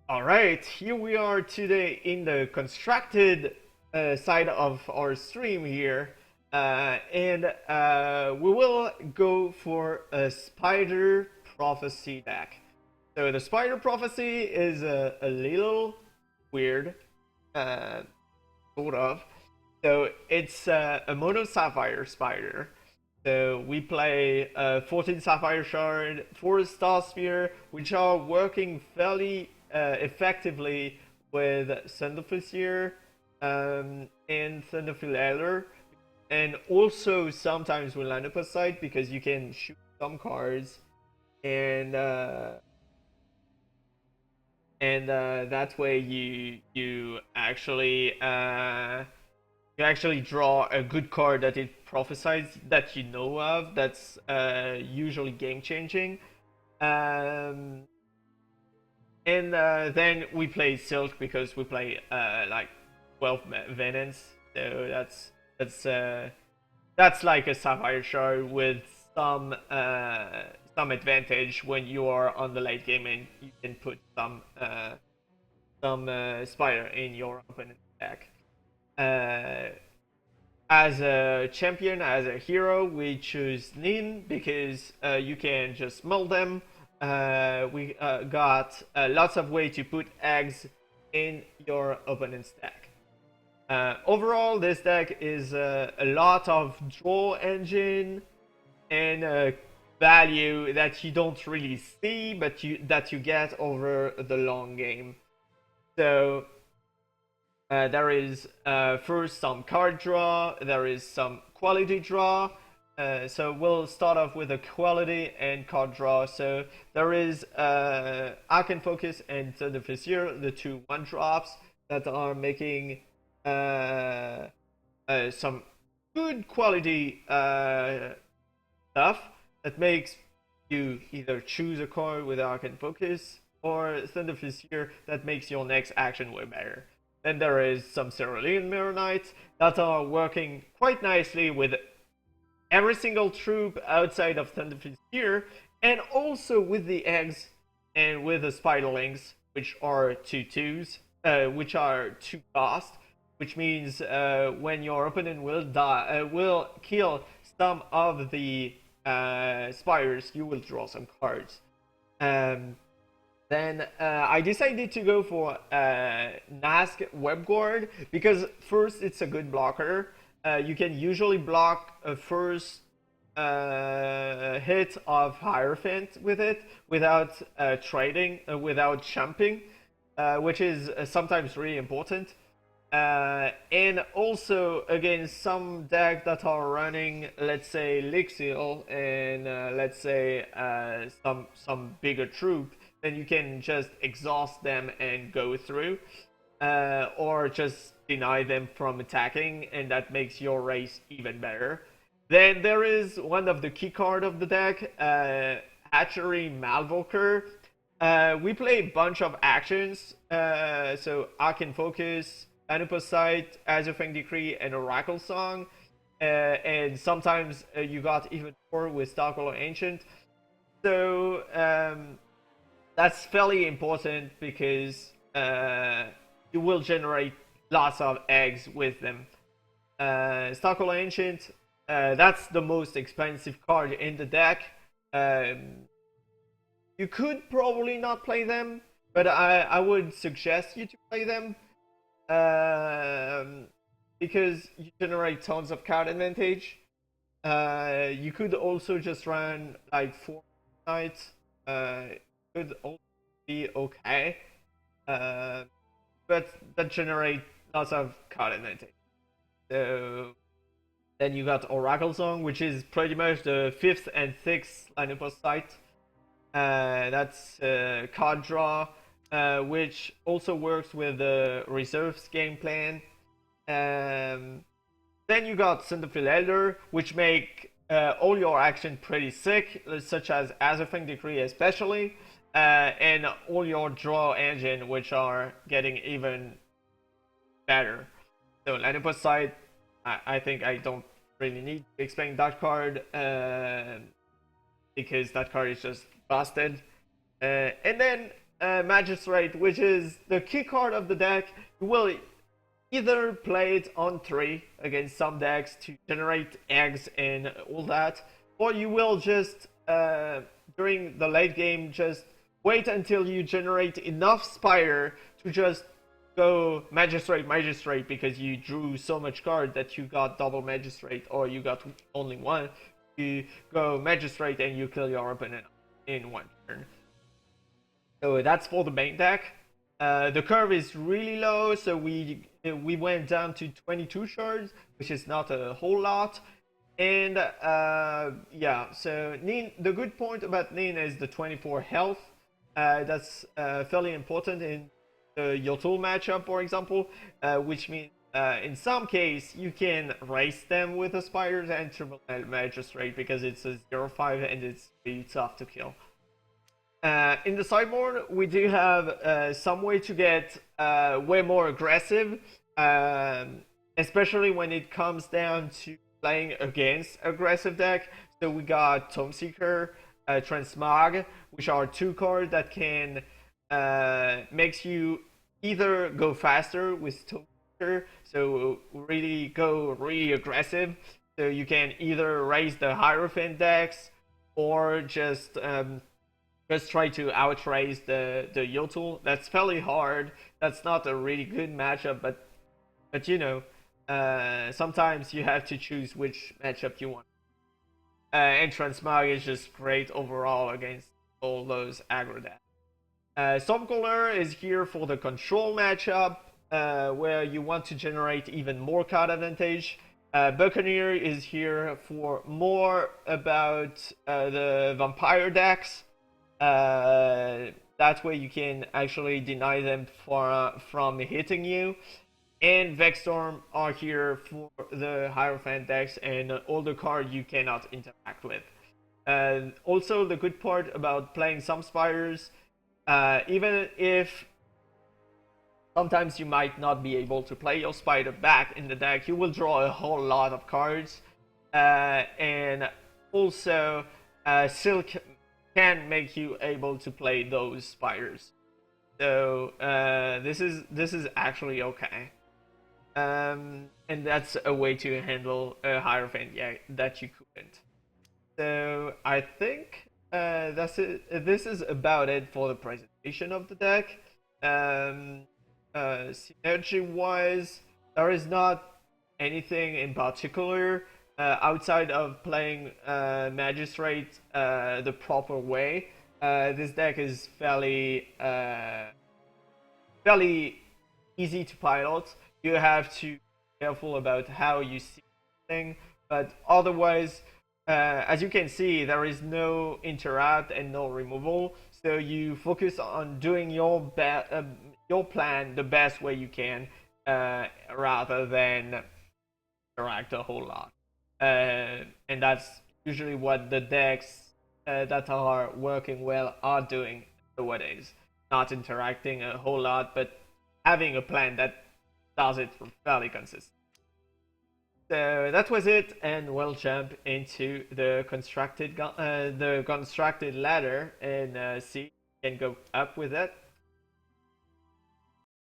All right, here we are today in the constructed side of our stream here, and we will go for a Spider Prophecy deck. So the Spider Prophecy is a little weird, uh, sort of. So it's a mono Sapphire Spider. So we play 14 Sapphire Shard, 4 Star Sphere, which are working fairly effectively with Thunderfisher and Thunderfield, and also sometimes with Lanopacite because you can shoot some cards and that way you actually draw a good card that it prophesies that you know of. That's usually game changing. Um, and then we play Silk because we play like 12 Venants. So that's like a Sapphire Shard with some advantage when you are on the late game and you can put some Spider in your opponent's deck. Uh, as a champion, as a hero, we choose Nin because you can just mold them. We got lots of way to put eggs in your opponent's deck. Overall, this deck is a lot of draw engine and value that you don't really see, but that you get over the long game. So there is first some card draw, there is some quality draw. So we'll start off with a quality and card draw. So there is Arcane Focus and Thunder Fissure, the two 1-drops that are making some good quality stuff that makes you either choose a card with Arcane Focus or Thunder Fissure that makes your next action way better. Then there is some Cerulean Mirror Knights that are working quite nicely with every single troop outside of Thunderfist here, and also with the eggs and with the Spiderlings, which are 2/2s, which are 2 cost, which means when your opponent will die, will kill some of the spiders, you will draw some cards. Then I decided to go for Nask Webguard because first it's a good blocker. You can usually block a first hit of Hierophant with it without trading, without jumping, which is sometimes really important. And also against some decks that are running, let's say Lixil and let's say some bigger troop, then you can just exhaust them and go through, or just deny them from attacking, and that makes your race even better. Then there is one of the key card of the deck, Hatchery Malvolker. We play a bunch of actions, so Arcane Focus, Anupasite, Azure Decree, and Oracle Song. And sometimes you got even more with Starcaller Ancient. So that's fairly important because you will generate lots of eggs with them. Starcaller Ancient, that's the most expensive card in the deck. You could probably not play them, but I would suggest you to play them because you generate tons of card advantage. You could also just run like 4 nights. Could also be okay, but that generate lots of card advantage. So then you got Oracle Song, which is pretty much the 5th and 6th lineup of sight. That's card draw, which also works with the reserves game plan. Then you got Thunderfield Elder, which make all your action pretty sick, such as Azerfang Decree especially, and all your draw engine, which are getting even better. So Lanipos side, I think I don't really need to explain that card, because that card is just busted. And then Magistrate, which is the key card of the deck. You will either play it on 3 against some decks to generate eggs and all that, or you will just, during the late game, just wait until you generate enough Spire to just go Magistrate, because you drew so much card that you got double Magistrate, or you got only one. You go Magistrate and you kill your opponent in one turn. So that's for the main deck. The curve is really low, so we went down to 22 shards, which is not a whole lot. And yeah, so Nin, the good point about Nin is the 24 health. That's fairly important in the Yotl matchup, for example, which means in some case you can race them with the Spiders and Triple Magistrate because it's a 0-5 and it's really tough to kill. In the sideboard, we do have some way to get way more aggressive, especially when it comes down to playing against aggressive deck. So we got Tome Seeker, Transmog, which are 2 cards that can makes you either go faster with Tome Seeker, so really go really aggressive. So you can either raise the Hierophant decks or just try to outrace the Yotl. That's fairly hard. That's not a really good matchup, but you know, sometimes you have to choose which matchup you want. And Transmog is just great overall against all those aggro decks. Stormcaller is here for the control matchup, where you want to generate even more card advantage. Buccaneer is here for more about the vampire decks. That way you can actually deny them from hitting you. And Vexstorm are here for the Hierophant decks and all the cards you cannot interact with. Also, the good part about playing some Spiders, even if sometimes you might not be able to play your Spider back in the deck, you will draw a whole lot of cards. And also, Silk can make you able to play those Spiders. So this is actually okay. And that's a way to handle a Hierophant that you couldn't. So I think that's it. This is about it for the presentation of the deck. Synergy wise, there is not anything in particular outside of playing Magistrate the proper way. This deck is fairly easy to pilot. You have to be careful about how you see thing, but otherwise, as you can see, there is no interrupt and no removal. So you focus on doing your plan the best way you can, rather than interact a whole lot. And that's usually what the decks that are working well are doing nowadays. Not interacting a whole lot, but having a plan that does it fairly consistent. So that was it, and we'll jump into the constructed ladder and see if we can go up with it.